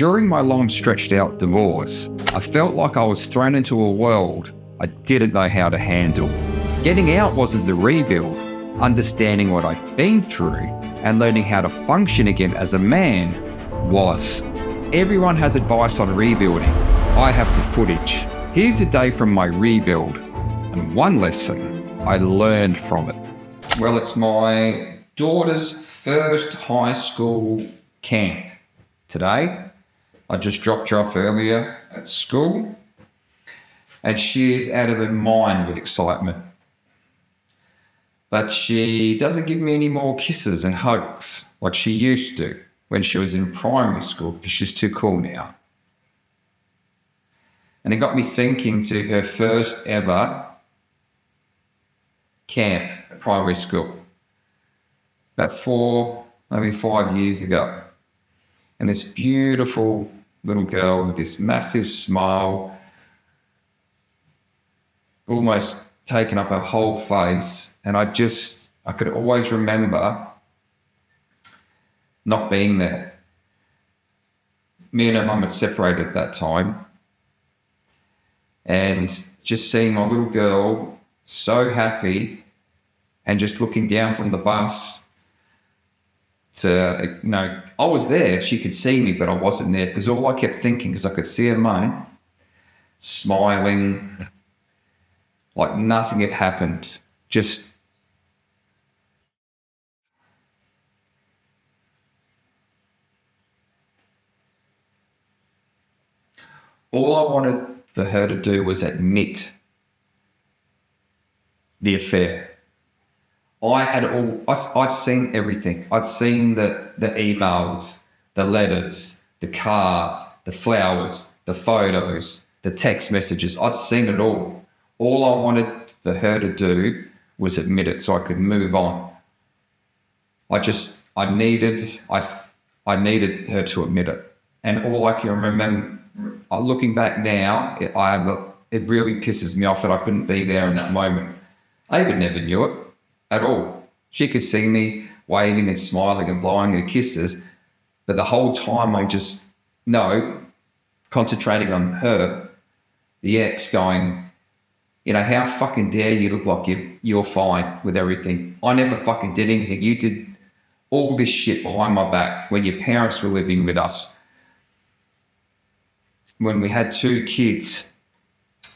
During my long stretched out divorce, I felt like I was thrown into a world I didn't know how to handle. Getting out wasn't the rebuild. Understanding what I'd been through and learning how to function again as a man was. Everyone has advice on rebuilding. I have the footage. Here's a day from my rebuild and one lesson I learned from it. Well, it's my daughter's first high school camp today. I just dropped her off earlier at school and she's out of her mind with excitement. But she doesn't give me any more kisses and hugs like she used to when she was in primary school because she's too cool now. And it got me thinking to her first ever camp at primary school, about 4, maybe 5 years ago. And this beautiful little girl with this massive smile, almost taken up her whole face. And I could always remember not being there. Me and her mum had separated at that time. And just seeing my little girl so happy and just looking down from the bus to, I was there, she could see me, but I wasn't there because all I kept thinking, because I could see her mum smiling like nothing had happened. Just all I wanted for her to do was admit the affair. I'd seen everything. I'd seen the emails, the letters, the cards, the flowers, the photos, the text messages. I'd seen it all. All I wanted for her to do was admit it so I could move on. I needed her to admit it. And all I can remember, looking back now, it really pisses me off that I couldn't be there in that moment. Ava never knew it at all. She could see me waving and smiling and blowing her kisses, but the whole time I just, concentrating on her, the ex going, how fucking dare you look like you're fine with everything. I never fucking did anything. You did all this shit behind my back when your parents were living with us. When we had 2 kids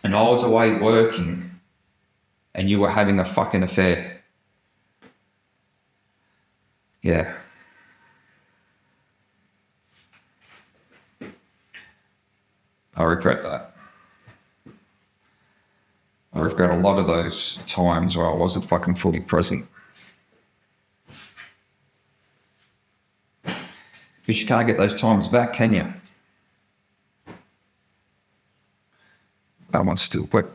and I was away working and you were having a fucking affair. Yeah. I regret that. I regret a lot of those times where I wasn't fucking fully present. Because you can't get those times back, can you? That one's still wet.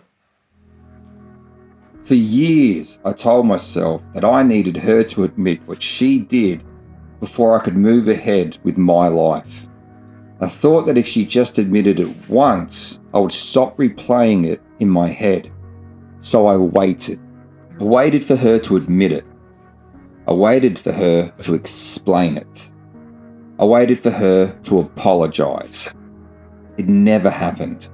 For years, I told myself that I needed her to admit what she did before I could move ahead with my life. I thought that if she just admitted it once, I would stop replaying it in my head. So I waited. I waited for her to admit it. I waited for her to explain it. I waited for her to apologize. It never happened.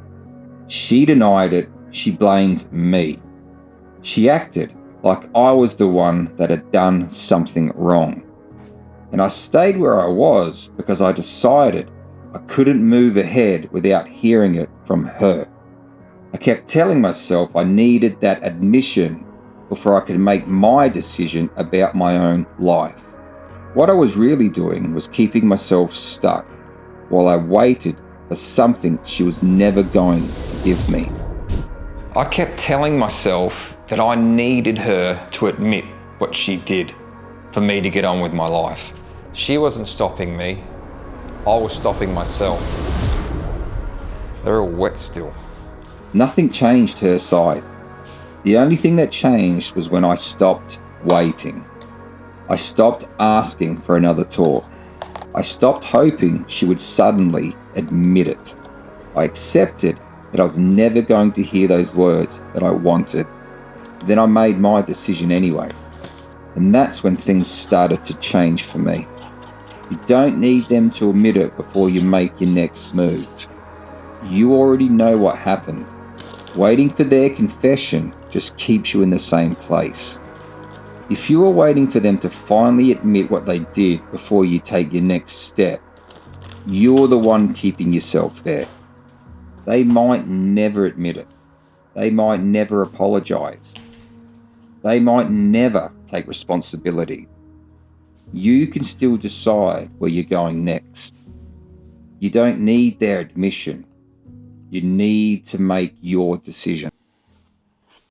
She denied it. She blamed me. She acted like I was the one that had done something wrong. And I stayed where I was because I decided I couldn't move ahead without hearing it from her. I kept telling myself I needed that admission before I could make my decision about my own life. What I was really doing was keeping myself stuck while I waited for something she was never going to give me. I kept telling myself that I needed her to admit what she did for me to get on with my life. She wasn't stopping me. I was stopping myself. They're all wet still. Nothing changed her side. The only thing that changed was when I stopped waiting. I stopped asking for another talk. I stopped hoping she would suddenly admit it. I accepted that I was never going to hear those words that I wanted. Then I made my decision anyway. And that's when things started to change for me. You don't need them to admit it before you make your next move. You already know what happened. Waiting for their confession just keeps you in the same place. If you are waiting for them to finally admit what they did before you take your next step, you're the one keeping yourself there. They might never admit it. They might never apologize. They might never take responsibility. You can still decide where you're going next. You don't need their admission. You need to make your decision.